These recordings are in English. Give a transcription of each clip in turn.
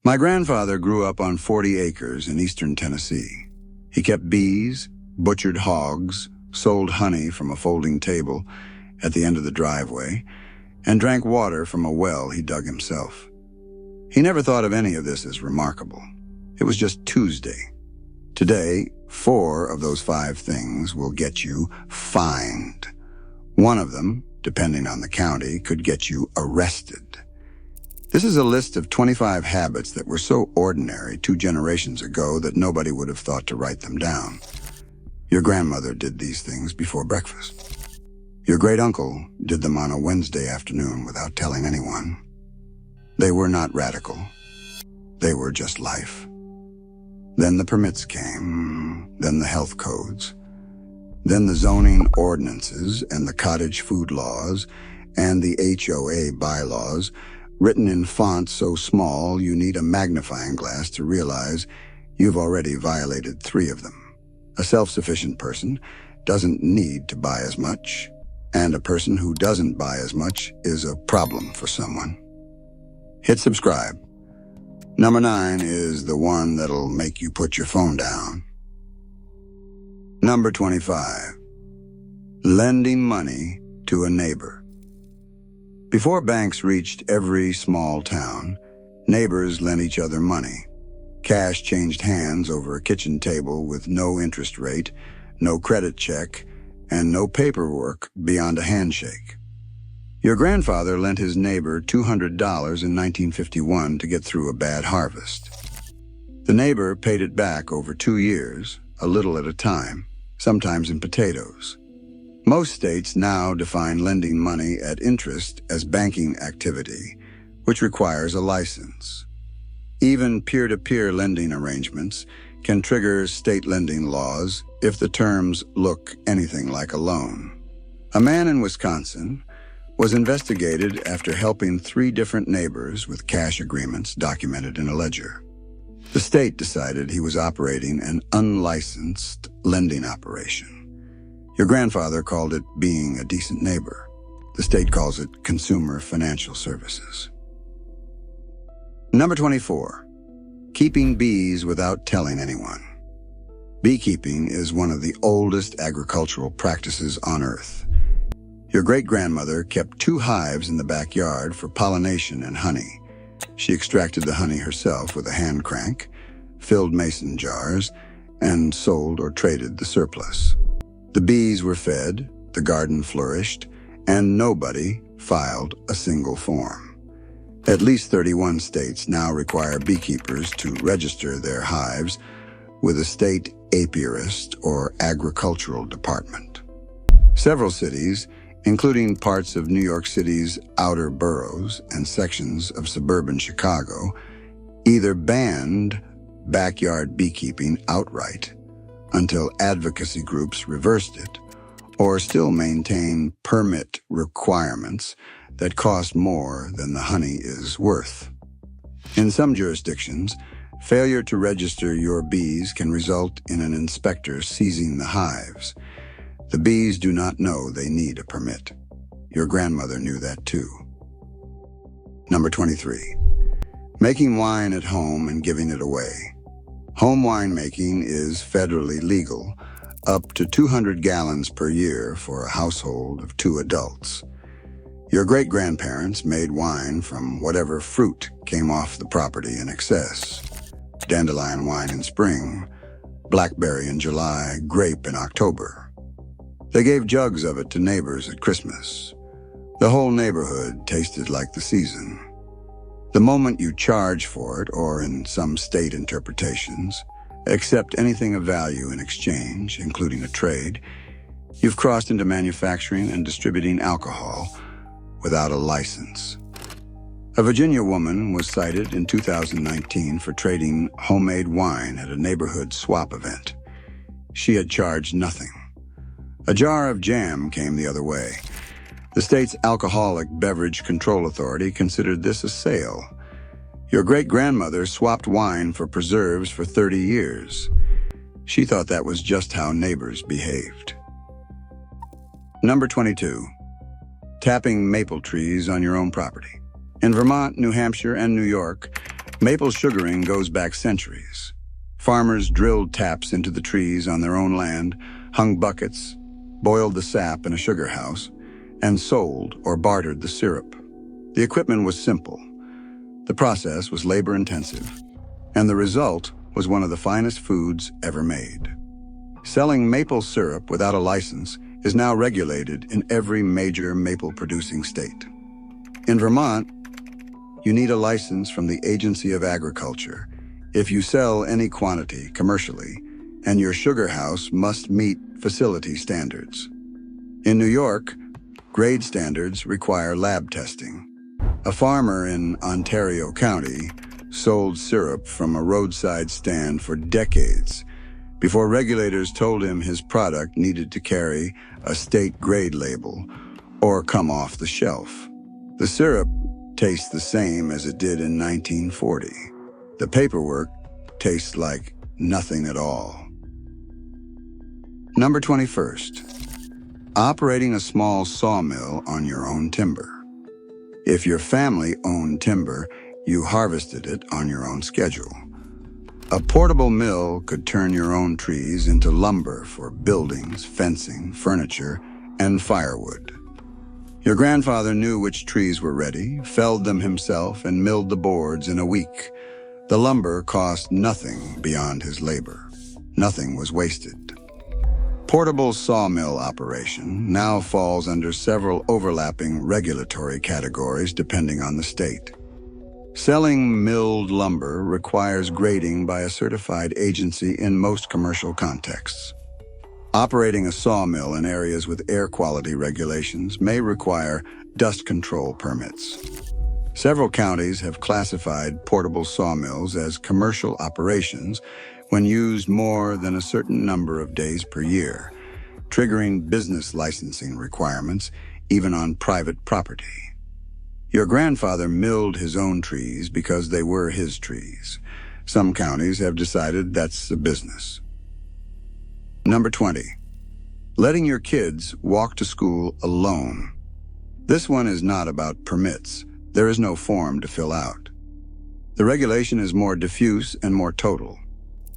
My grandfather grew up on 40 acres in eastern Tennessee. He kept bees, butchered hogs, sold honey from a folding table at the end of the driveway, and drank water from a well he dug himself. He never thought of any of this as remarkable. It was just Tuesday. Today, 4 of those 5 things will get you fined. One of them, depending on the county, could get you arrested. This is a list of 25 habits that were so ordinary 2 generations ago that nobody would have thought to write them down. Your grandmother did these things before breakfast. Your great-uncle did them on a Wednesday afternoon without telling anyone. They were not radical. They were just life. Then the permits came, then the health codes, then the zoning ordinances and the cottage food laws and the HOA bylaws, written in fonts so small you need a magnifying glass to realize you've already violated 3 of them. A self-sufficient person doesn't need to buy as much, and a person who doesn't buy as much is a problem for someone. Hit subscribe. Number 9 is the one that'll make you put your phone down. Number 25. Lending money to a neighbor. Before banks reached every small town, neighbors lent each other money. Cash changed hands over a kitchen table with no interest rate, no credit check, and no paperwork beyond a handshake. Your grandfather lent his neighbor $200 in 1951 to get through a bad harvest. The neighbor paid it back over 2 years, a little at a time, sometimes in potatoes. Most states now define lending money at interest as banking activity, which requires a license. Even peer-to-peer lending arrangements can trigger state lending laws if the terms look anything like a loan. A man in Wisconsin was investigated after helping 3 different neighbors with cash agreements documented in a ledger. The state decided he was operating an unlicensed lending operation. Your grandfather called it being a decent neighbor. The state calls it consumer financial services. Number 24. Keeping bees without telling anyone. Beekeeping is one of the oldest agricultural practices on Earth. Your great-grandmother kept 2 hives in the backyard for pollination and honey. She extracted the honey herself with a hand crank, filled mason jars, and sold or traded the surplus. The bees were fed, the garden flourished, and nobody filed a single form. At least 31 states now require beekeepers to register their hives with a state apiarist or agricultural department. Several cities, including parts of New York City's outer boroughs and sections of suburban Chicago, either banned backyard beekeeping outright until advocacy groups reversed it, or still maintain permit requirements that cost more than the honey is worth. In some jurisdictions, failure to register your bees can result in an inspector seizing the hives. The bees do not know they need a permit. Your grandmother knew that too. Number 23. Making wine at home and giving it away. Home winemaking is federally legal, up to 200 gallons per year for a household of 2 adults. Your great-grandparents made wine from whatever fruit came off the property in excess. Dandelion wine in spring, blackberry in July, grape in October. They gave jugs of it to neighbors at Christmas. The whole neighborhood tasted like the season. The moment you charge for it, or in some state interpretations, accept anything of value in exchange, including a trade, you've crossed into manufacturing and distributing alcohol without a license. A Virginia woman was cited in 2019 for trading homemade wine at a neighborhood swap event. She had charged nothing. A jar of jam came the other way. The state's Alcoholic Beverage Control Authority considered this a sale. Your great-grandmother swapped wine for preserves for 30 years. She thought that was just how neighbors behaved. Number 22. Tapping maple trees on your own property. In Vermont, New Hampshire, and New York, Maple sugaring goes back centuries. Farmers drilled taps into the trees on their own land, hung buckets, boiled the sap in a sugar house, and sold or bartered the syrup. The equipment was simple. The process was labor-intensive, and the result was one of the finest foods ever made. Selling maple syrup without a license is now regulated in every major maple-producing state. In Vermont, you need a license from the Agency of Agriculture if you sell any quantity commercially, and your sugar house must meet facility standards. In New York, grade standards require lab testing. A farmer in Ontario County sold syrup from a roadside stand for decades before regulators told him his product needed to carry a state grade label or come off the shelf. The syrup tastes the same as it did in 1940. The paperwork tastes like nothing at all. Number 21st, operating a small sawmill on your own timber. If your family owned timber, you harvested it on your own schedule. A portable mill could turn your own trees into lumber for buildings, fencing, furniture, and firewood. Your grandfather knew which trees were ready, felled them himself, and milled the boards in a week. The lumber cost nothing beyond his labor. Nothing was wasted. Portable sawmill operation now falls under several overlapping regulatory categories depending on the state. Selling milled lumber requires grading by a certified agency in most commercial contexts. Operating a sawmill in areas with air quality regulations may require dust control permits. Several counties have classified portable sawmills as commercial operations when used more than a certain number of days per year, triggering business licensing requirements even on private property. Your grandfather milled his own trees because they were his trees. Some counties have decided that's a business. Number 20, letting your kids walk to school alone. This one is not about permits. There is no form to fill out. The regulation is more diffuse and more total.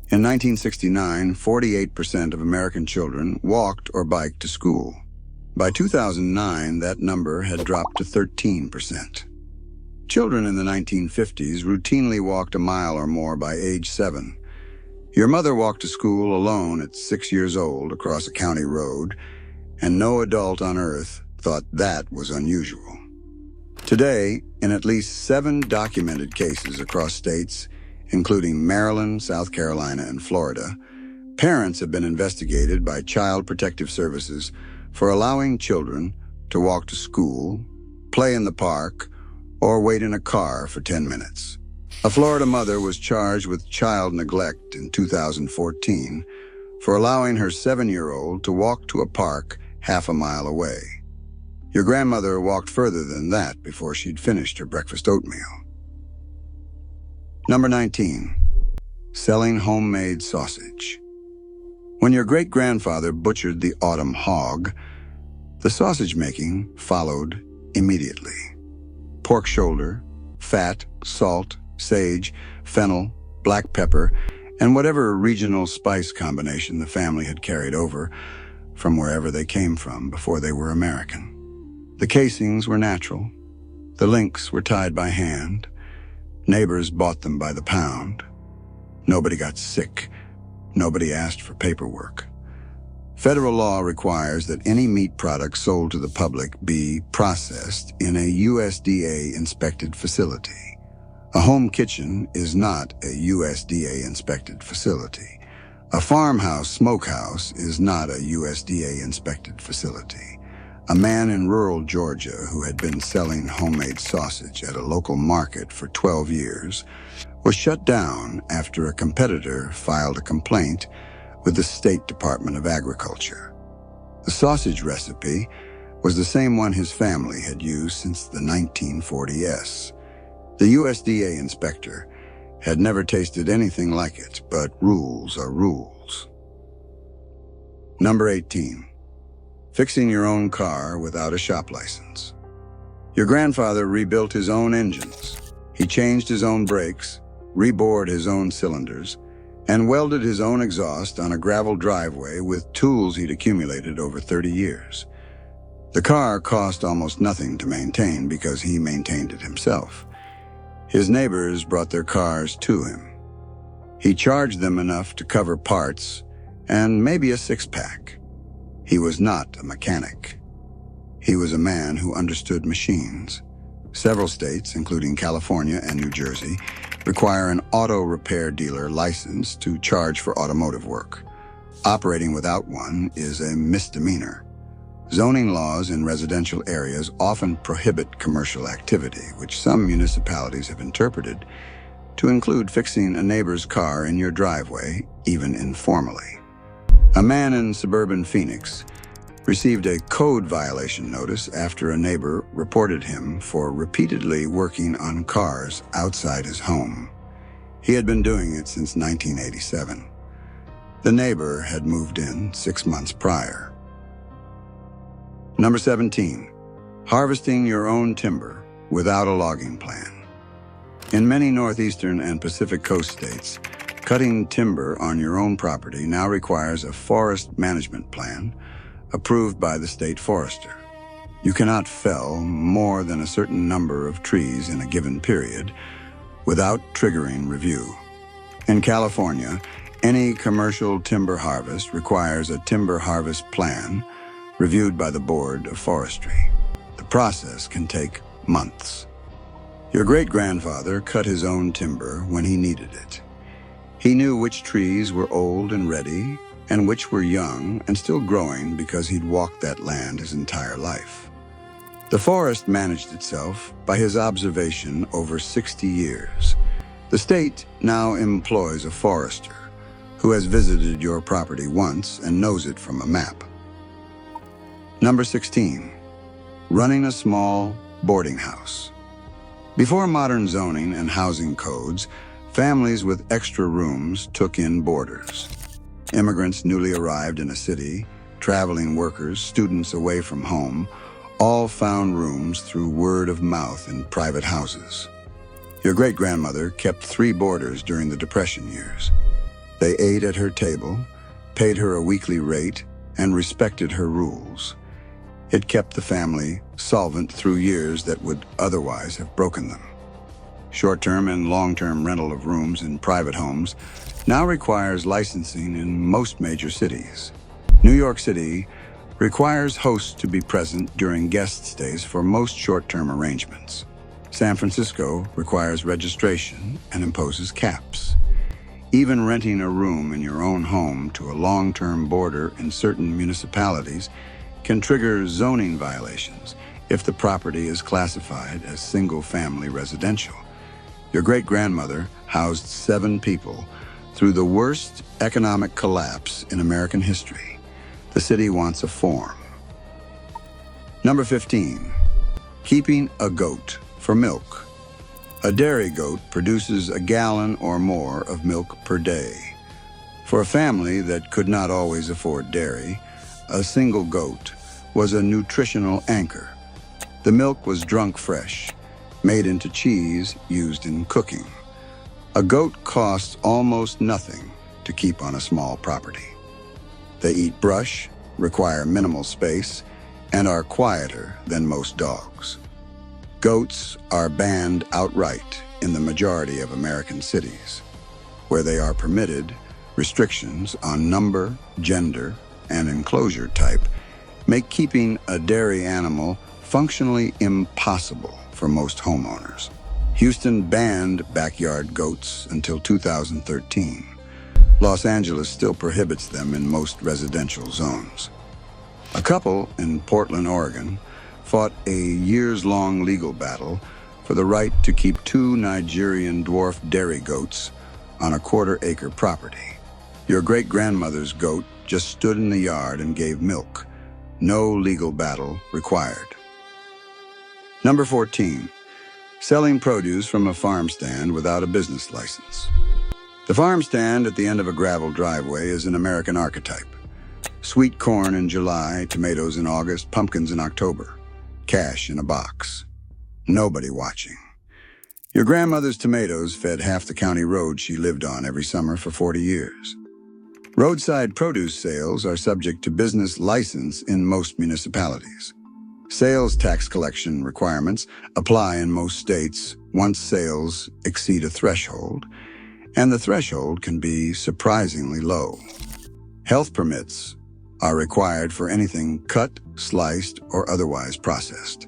In 1969, 48% of American children walked or biked to school. By 2009, that number had dropped to 13%. Children in the 1950s routinely walked a mile or more by age 7. Your mother walked to school alone at 6 years old across a county road, and no adult on earth thought that was unusual. Today, in at least 7 documented cases across states, including Maryland, South Carolina, and Florida, parents have been investigated by Child Protective Services for allowing children to walk to school, play in the park, or wait in a car for 10 minutes. A Florida mother was charged with child neglect in 2014 for allowing her 7-year-old to walk to a park half a mile away. Your grandmother walked further than that before she'd finished her breakfast oatmeal. Number 19, selling homemade sausage. When your great-grandfather butchered the autumn hog, the sausage making followed immediately. Pork shoulder, fat, salt, sage, fennel, black pepper, and whatever regional spice combination the family had carried over from wherever they came from before they were American. The casings were natural. The links were tied by hand. Neighbors bought them by the pound. Nobody got sick. Nobody asked for paperwork. Federal law requires that any meat product sold to the public be processed in a USDA-inspected facility. A home kitchen is not a USDA-inspected facility. A farmhouse smokehouse is not a USDA-inspected facility. A man in rural Georgia who had been selling homemade sausage at a local market for 12 years was shut down after a competitor filed a complaint with the State Department of Agriculture. The sausage recipe was the same one his family had used since the 1940s. The USDA inspector had never tasted anything like it, but rules are rules. Number 18. Fixing your own car without a shop license. Your grandfather rebuilt his own engines. He changed his own brakes, rebored his own cylinders, and welded his own exhaust on a gravel driveway with tools he'd accumulated over 30 years. The car cost almost nothing to maintain because he maintained it himself. His neighbors brought their cars to him. He charged them enough to cover parts and maybe a six-pack. He was not a mechanic. He was a man who understood machines. Several states, including California and New Jersey, require an auto repair dealer license to charge for automotive work. Operating without one is a misdemeanor. Zoning laws in residential areas often prohibit commercial activity, which some municipalities have interpreted to include fixing a neighbor's car in your driveway, even informally. A man in suburban Phoenix received a code violation notice after a neighbor reported him for repeatedly working on cars outside his home. He had been doing it since 1987. The neighbor had moved in 6 months prior. Number 17, harvesting your own timber without a logging plan. In many northeastern and Pacific Coast states, cutting timber on your own property now requires a forest management plan approved by the state forester. You cannot fell more than a certain number of trees in a given period without triggering review. In California, any commercial timber harvest requires a timber harvest plan reviewed by the Board of Forestry. The process can take months. Your great-grandfather cut his own timber when he needed it. He knew which trees were old and ready and which were young and still growing because he'd walked that land his entire life. The forest managed itself by his observation over 60 years. The state now employs a forester who has visited your property once and knows it from a map. Number 16, running a small boarding house. Before modern zoning and housing codes, families with extra rooms took in boarders. Immigrants newly arrived in a city, traveling workers, students away from home, all found rooms through word of mouth in private houses. Your great-grandmother kept 3 boarders during the Depression years. They ate at her table, paid her a weekly rate, and respected her rules. It kept the family solvent through years that would otherwise have broken them. Short-term and long-term rental of rooms in private homes now requires licensing in most major cities. New York City requires hosts to be present during guest stays for most short-term arrangements. San Francisco requires registration and imposes caps. Even renting a room in your own home to a long-term boarder in certain municipalities can trigger zoning violations if the property is classified as single-family residential. Your great-grandmother housed 7 people through the worst economic collapse in American history. The city wants a form. Number 15, keeping a goat for milk. A dairy goat produces a gallon or more of milk per day. For a family that could not always afford dairy, a single goat was a nutritional anchor. The milk was drunk fresh, made into cheese used in cooking. A goat costs almost nothing to keep on a small property. They eat brush, require minimal space, and are quieter than most dogs. Goats are banned outright in the majority of American cities. Where they are permitted, restrictions on number, gender, and enclosure type make keeping a dairy animal functionally impossible for most homeowners. Houston banned backyard goats until 2013. Los Angeles still prohibits them in most residential zones. A couple in Portland, Oregon, fought a years-long legal battle for the right to keep 2 Nigerian dwarf dairy goats on a quarter-acre property. Your great-grandmother's goat just stood in the yard and gave milk. No legal battle required. Number 14, selling produce from a farm stand without a business license. The farm stand at the end of a gravel driveway is an American archetype. Sweet corn in July, tomatoes in August, pumpkins in October. Cash in a box. Nobody watching. Your grandmother's tomatoes fed half the county road she lived on every summer for 40 years. Roadside produce sales are subject to business license in most municipalities. Sales tax collection requirements apply in most states once sales exceed a threshold, and the threshold can be surprisingly low. Health permits are required for anything cut, sliced, or otherwise processed.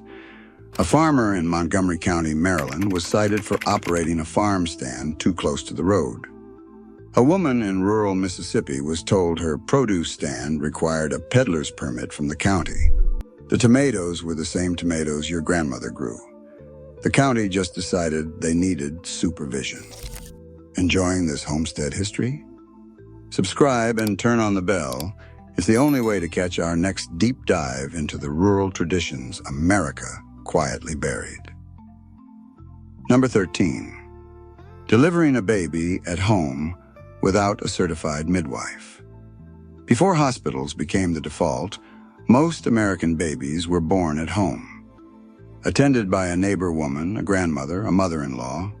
A farmer in Montgomery County, Maryland, was cited for operating a farm stand too close to the road. A woman in rural Mississippi was told her produce stand required a peddler's permit from the county. The tomatoes were the same tomatoes your grandmother grew. The county just decided they needed supervision. Enjoying this homestead history? Subscribe and turn on the bell. It's the only way to catch our next deep dive into the rural traditions America quietly buried. Number 13. Delivering a baby at home without a certified midwife. Before hospitals became the default, most American babies were born at home, attended by a neighbor woman, a grandmother, a mother-in-law,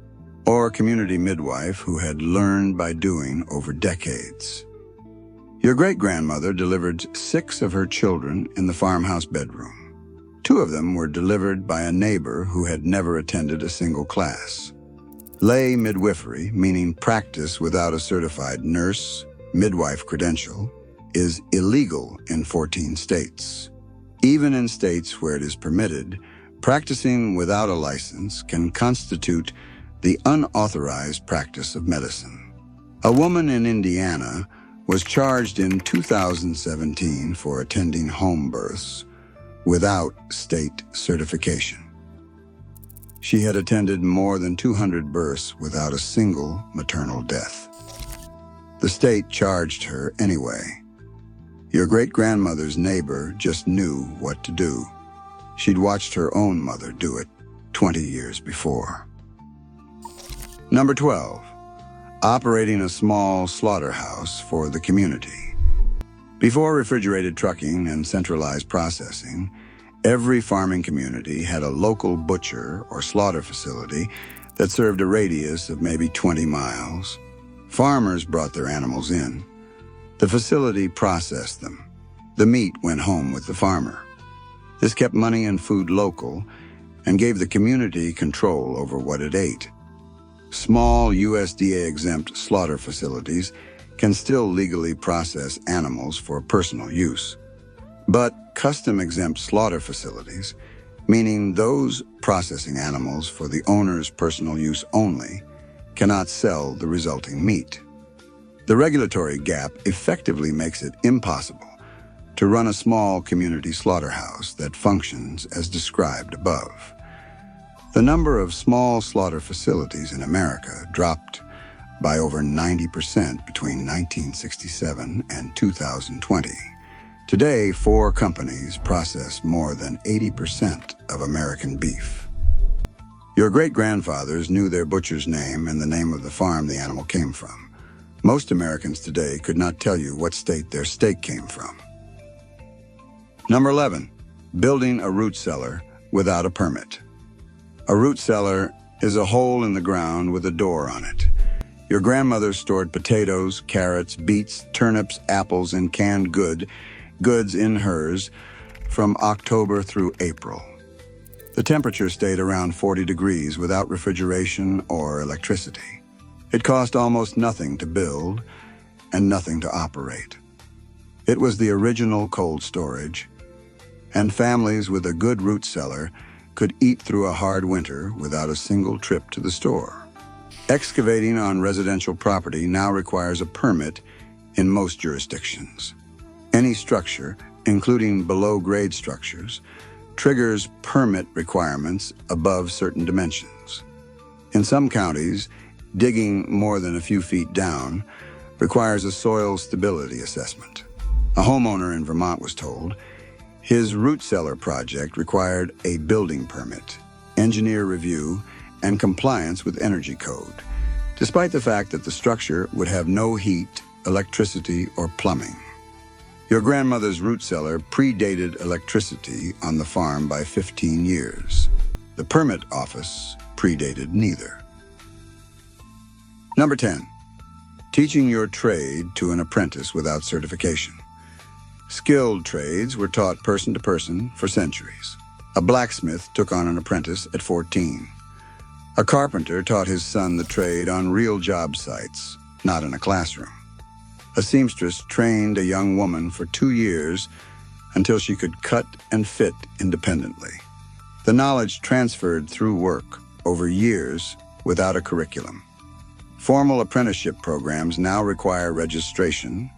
or a community midwife who had learned by doing over decades. Your great-grandmother delivered 6 of her children in the farmhouse bedroom. 2 of them were delivered by a neighbor who had never attended a single class. Lay midwifery, meaning practice without a certified nurse, midwife credential, is illegal in 14 states. Even in states where it is permitted, practicing without a license can constitute the unauthorized practice of medicine. A woman in Indiana was charged in 2017 for attending home births without state certification. She had attended more than 200 births without a single maternal death. The state charged her anyway. Your great-grandmother's neighbor just knew what to do. She'd watched her own mother do it 20 years before. Number 12. Operating a small slaughterhouse for the community. Before refrigerated trucking and centralized processing, every farming community had a local butcher or slaughter facility that served a radius of maybe 20 miles. Farmers brought their animals in. The facility processed them. The meat went home with the farmer. This kept money and food local and gave the community control over what it ate. Small USDA-exempt slaughter facilities can still legally process animals for personal use. But custom-exempt slaughter facilities, meaning those processing animals for the owner's personal use only, cannot sell the resulting meat. The regulatory gap effectively makes it impossible to run a small community slaughterhouse that functions as described above. The number of small slaughter facilities in America dropped by over 90% between 1967 and 2020. Today, 4 companies process more than 80% of American beef. Your great-grandfathers knew their butcher's name and the name of the farm the animal came from. Most Americans today could not tell you what state their steak came from. Number 11. Building a root cellar without a permit. A root cellar is a hole in the ground with a door on it. Your grandmother stored potatoes, carrots, beets, turnips, apples, and canned goods in hers from October through April. The temperature stayed around 40 degrees without refrigeration or electricity. It cost almost nothing to build and nothing to operate. It was the original cold storage, and families with a good root cellar could eat through a hard winter without a single trip to the store. Excavating on residential property now requires a permit in most jurisdictions. Any structure, including below-grade structures, triggers permit requirements above certain dimensions. In some counties, digging more than a few feet down requires a soil stability assessment. A homeowner in Vermont was told his root cellar project required a building permit, engineer review, and compliance with energy code, despite the fact that the structure would have no heat, electricity, or plumbing. Your grandmother's root cellar predated electricity on the farm by 15 years. The permit office predated neither. Number 10. Teaching your trade to an apprentice without certification. Skilled trades were taught person to person for centuries. A blacksmith took on an apprentice at 14. A carpenter taught his son the trade on real job sites, not in a classroom. A seamstress trained a young woman for 2 years until she could cut and fit independently. The knowledge transferred through work over years without a curriculum. Formal apprenticeship programs now require registration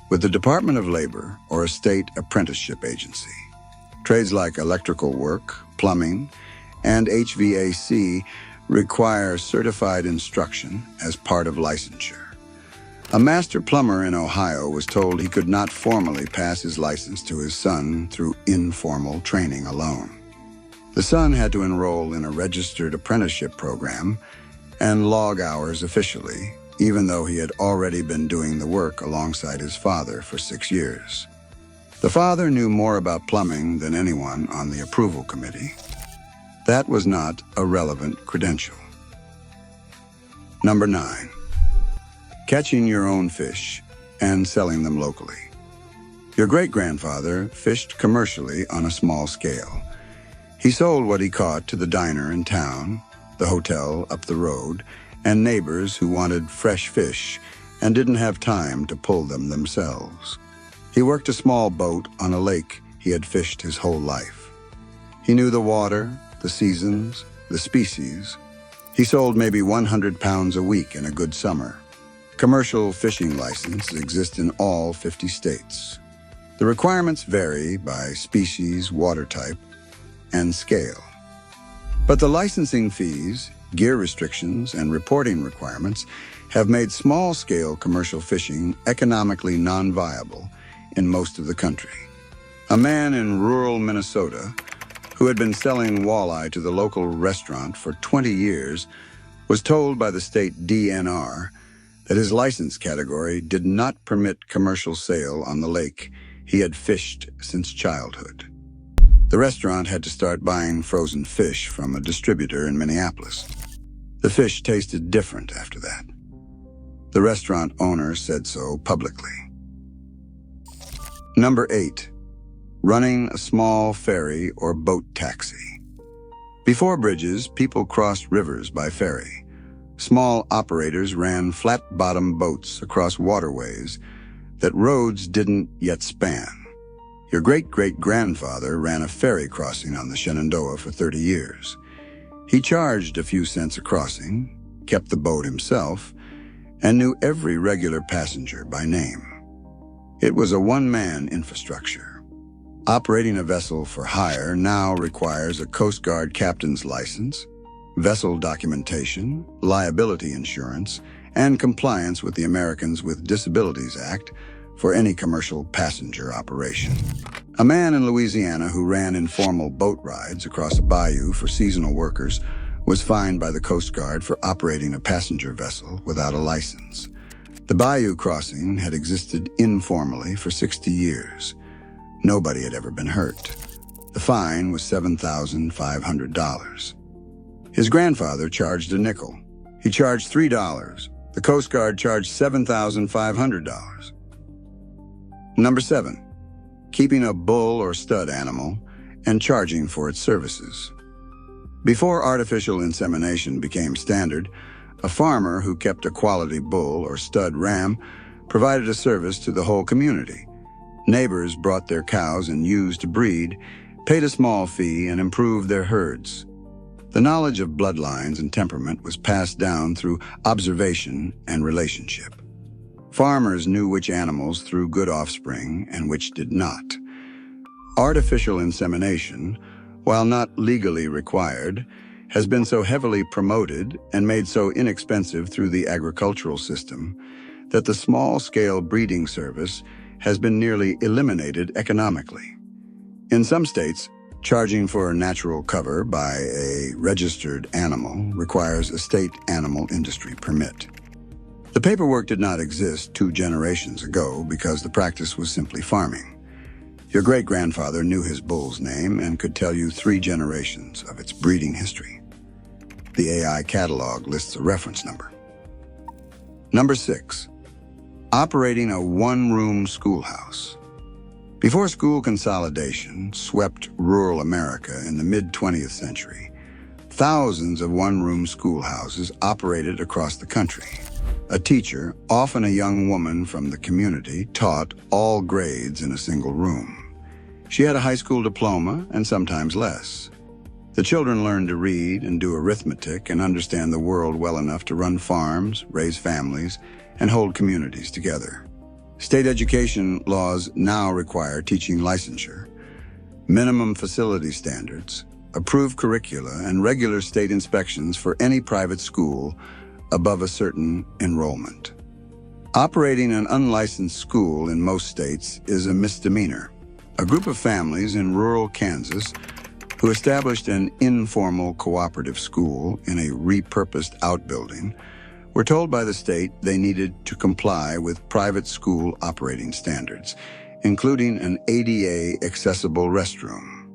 with the Department of Labor or a state apprenticeship agency. Trades like electrical work, plumbing, and HVAC require certified instruction as part of licensure. A master plumber in Ohio was told he could not formally pass his license to his son through informal training alone. The son had to enroll in a registered apprenticeship program and log hours officially, even though he had already been doing the work alongside his father for 6 years. The father knew more about plumbing than anyone on the approval committee. That was not a relevant credential. Number 9. Catching your own fish and selling them locally. Your great-grandfather fished commercially on a small scale. He sold what he caught to the diner in town, the hotel up the road, and neighbors who wanted fresh fish and didn't have time to pull them themselves. He worked a small boat on a lake he had fished his whole life. He knew the water, the seasons, the species. He sold maybe 100 pounds a week in a good summer. Commercial fishing licenses exist in all 50 states. The requirements vary by species, water type, and scale. But the licensing fees, gear restrictions, and reporting requirements have made small-scale commercial fishing economically non-viable in most of the country. A man in rural Minnesota who had been selling walleye to the local restaurant for 20 years was told by the state DNR that his license category did not permit commercial sale on the lake he had fished since childhood. The restaurant had to start buying frozen fish from a distributor in Minneapolis. The fish tasted different after that. The restaurant owner said so publicly. Number 8. Running a small ferry or boat taxi. Before bridges, people crossed rivers by ferry. Small operators ran flat-bottom boats across waterways that roads didn't yet span. Your great-great-grandfather ran a ferry crossing on the Shenandoah for 30 years. He charged a few cents a crossing, kept the boat himself, and knew every regular passenger by name. It was a one-man infrastructure. Operating a vessel for hire now requires a Coast Guard captain's license, vessel documentation, liability insurance, and compliance with the Americans with Disabilities Act for any commercial passenger operation. A man in Louisiana who ran informal boat rides across a bayou for seasonal workers was fined by the Coast Guard for operating a passenger vessel without a license. The bayou crossing had existed informally for 60 years. Nobody had ever been hurt. The fine was $7,500. His grandfather charged a nickel. He charged $3. The Coast Guard charged $7,500. Number 7. Keeping a bull or stud animal and charging for its services. Before artificial insemination became standard, a farmer who kept a quality bull or stud ram provided a service to the whole community. Neighbors brought their cows and ewes to breed, paid a small fee, and improved their herds. The knowledge of bloodlines and temperament was passed down through observation and relationship. Farmers knew which animals threw good offspring and which did not. Artificial insemination, while not legally required, has been so heavily promoted and made so inexpensive through the agricultural system that the small-scale breeding service has been nearly eliminated economically. In some states, charging for a natural cover by a registered animal requires a state animal industry permit. The paperwork did not exist 2 generations ago because the practice was simply farming. Your great-grandfather knew his bull's name and could tell you 3 generations of its breeding history. The AI catalog lists a reference number. Number 6. Operating a one-room schoolhouse. Before school consolidation swept rural America in the mid-20th century, thousands of one-room schoolhouses operated across the country. A teacher, often a young woman from the community, taught all grades in a single room. She had a high school diploma and sometimes less. The children learned to read and do arithmetic and understand the world well enough to run farms, raise families, and hold communities together. State education laws now require teaching licensure, minimum facility standards, approved curricula, and regular state inspections for any private school above a certain enrollment. Operating an unlicensed school in most states is a misdemeanor. A group of families in rural Kansas who established an informal cooperative school in a repurposed outbuilding were told by the state they needed to comply with private school operating standards, including an ADA accessible restroom.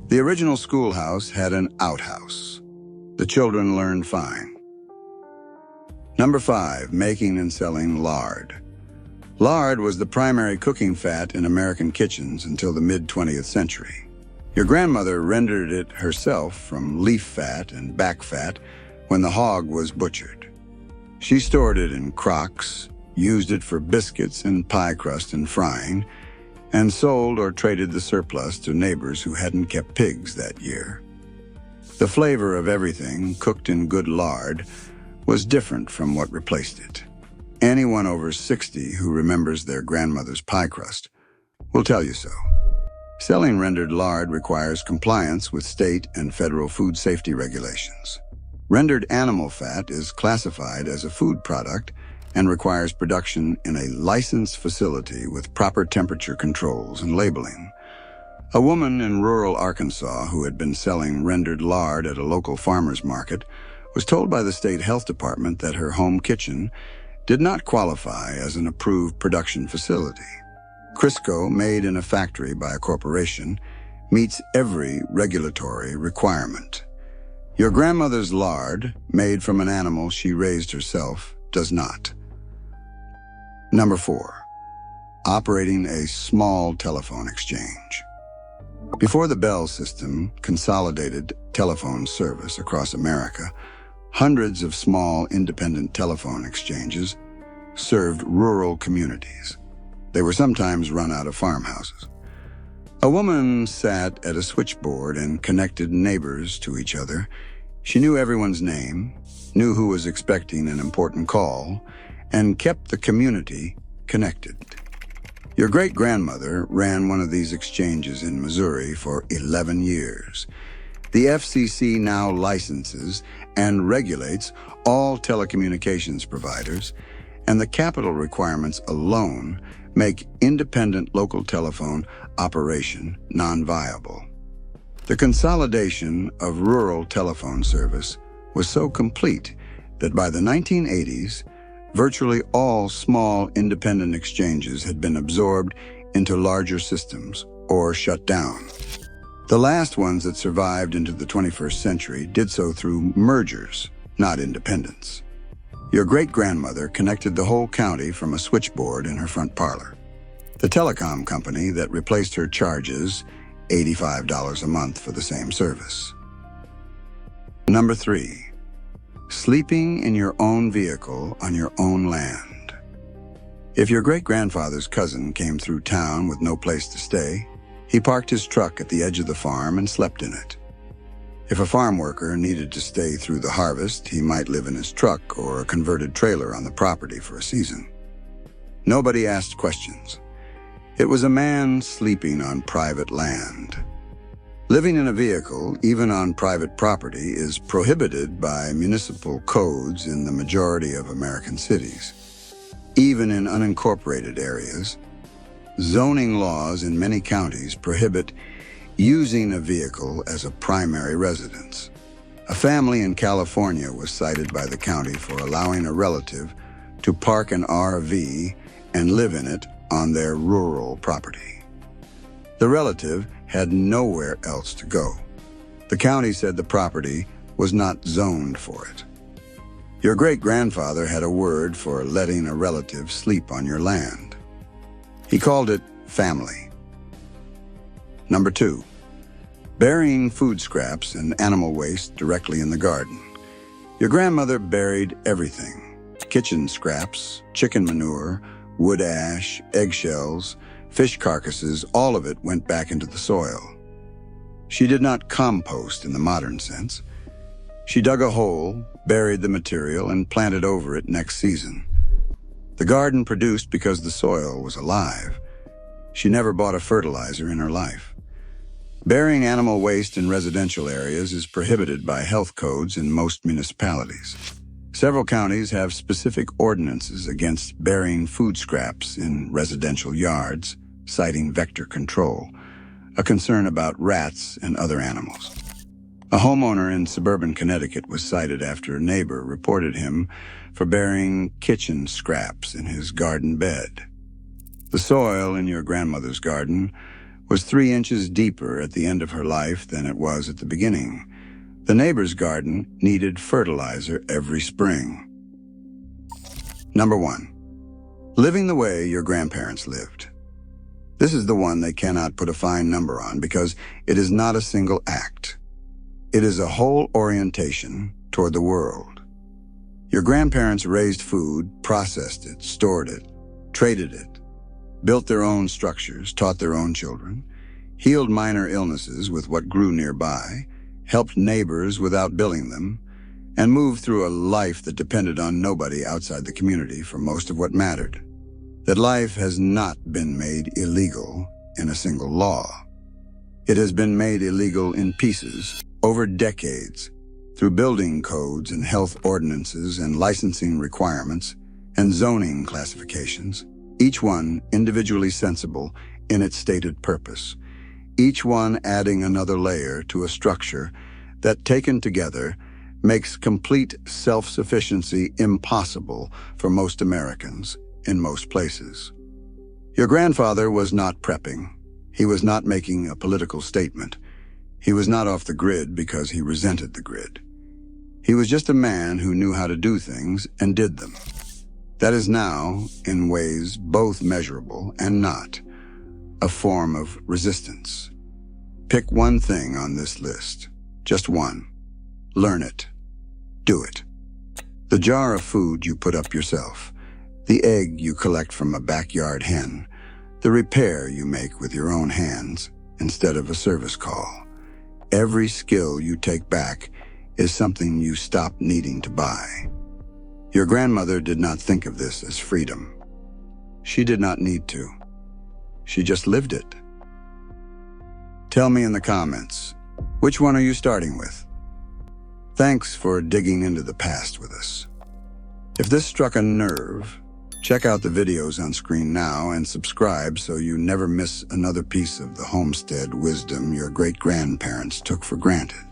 The original schoolhouse had an outhouse. The children learned fine. Number 5, making and selling lard. Lard was the primary cooking fat in American kitchens until the mid-20th century. Your grandmother rendered it herself from leaf fat and back fat when the hog was butchered. She stored it in crocks, used it for biscuits and pie crust and frying, and sold or traded the surplus to neighbors who hadn't kept pigs that year. The flavor of everything cooked in good lard was different from what replaced it. Anyone over 60 who remembers their grandmother's pie crust will tell you so. Selling rendered lard requires compliance with state and federal food safety regulations. Rendered animal fat is classified as a food product and requires production in a licensed facility with proper temperature controls and labeling. A woman in rural Arkansas who had been selling rendered lard at a local farmer's market was told by the state health department that her home kitchen did not qualify as an approved production facility. Crisco, made in a factory by a corporation, meets every regulatory requirement. Your grandmother's lard, made from an animal she raised herself, does not. Number 4, operating a small telephone exchange. Before the Bell system consolidated telephone service across America, hundreds of small independent telephone exchanges served rural communities. They were sometimes run out of farmhouses. A woman sat at a switchboard and connected neighbors to each other. She knew everyone's name, knew who was expecting an important call, and kept the community connected. Your great-grandmother ran one of these exchanges in Missouri for 11 years. The FCC now licenses and regulates all telecommunications providers, and the capital requirements alone make independent local telephone operation non-viable. The consolidation of rural telephone service was so complete that by the 1980s, virtually all small independent exchanges had been absorbed into larger systems or shut down. The last ones that survived into the 21st century did so through mergers, not independence. Your great-grandmother connected the whole county from a switchboard in her front parlor. The telecom company that replaced her charges $85 a month for the same service. Number 3, sleeping in your own vehicle on your own land. If your great-grandfather's cousin came through town with no place to stay, he parked his truck at the edge of the farm and slept in it. If a farm worker needed to stay through the harvest, he might live in his truck or a converted trailer on the property for a season. Nobody asked questions. It was a man sleeping on private land. Living in a vehicle, even on private property, is prohibited by municipal codes in the majority of American cities. Even in unincorporated areas, zoning laws in many counties prohibit using a vehicle as a primary residence. A family in California was cited by the county for allowing a relative to park an RV and live in it on their rural property. The relative had nowhere else to go. The county said the property was not zoned for it. Your great-grandfather had a word for letting a relative sleep on your land. He called it family. Number 2, burying food scraps and animal waste directly in the garden. Your grandmother buried everything: kitchen scraps, chicken manure, wood ash, eggshells, fish carcasses, all of it went back into the soil. She did not compost in the modern sense. She dug a hole, buried the material, and planted over it next season. The garden produced because the soil was alive. She never bought a fertilizer in her life. Burying animal waste in residential areas is prohibited by health codes in most municipalities. Several counties have specific ordinances against burying food scraps in residential yards, citing vector control, a concern about rats and other animals. A homeowner in suburban Connecticut was cited after a neighbor reported him for burying kitchen scraps in his garden bed. The soil in your grandmother's garden was 3 inches deeper at the end of her life than it was at the beginning. The neighbor's garden needed fertilizer every spring. Number 1, living the way your grandparents lived. This is the one they cannot put a fine number on because it is not a single act. It is a whole orientation toward the world. Your grandparents raised food, processed it, stored it, traded it, built their own structures, taught their own children, healed minor illnesses with what grew nearby, helped neighbors without billing them, and moved through a life that depended on nobody outside the community for most of what mattered. That life has not been made illegal in a single law. It has been made illegal in pieces over decades through building codes and health ordinances and licensing requirements and zoning classifications, each one individually sensible in its stated purpose, each one adding another layer to a structure that, taken together, makes complete self-sufficiency impossible for most Americans in most places. Your grandfather was not prepping. He was not making a political statement. He was not off the grid because he resented the grid. He was just a man who knew how to do things and did them. That is now, in ways both measurable and not, a form of resistance. Pick one thing on this list, just one. Learn it. Do it. The jar of food you put up yourself, the egg you collect from a backyard hen, the repair you make with your own hands instead of a service call. Every skill you take back is something you stop needing to buy. Your grandmother did not think of this as freedom. She did not need to. She just lived it. Tell me in the comments, which one are you starting with? Thanks for digging into the past with us. If this struck a nerve, check out the videos on screen now and subscribe so you never miss another piece of the homestead wisdom your great-grandparents took for granted.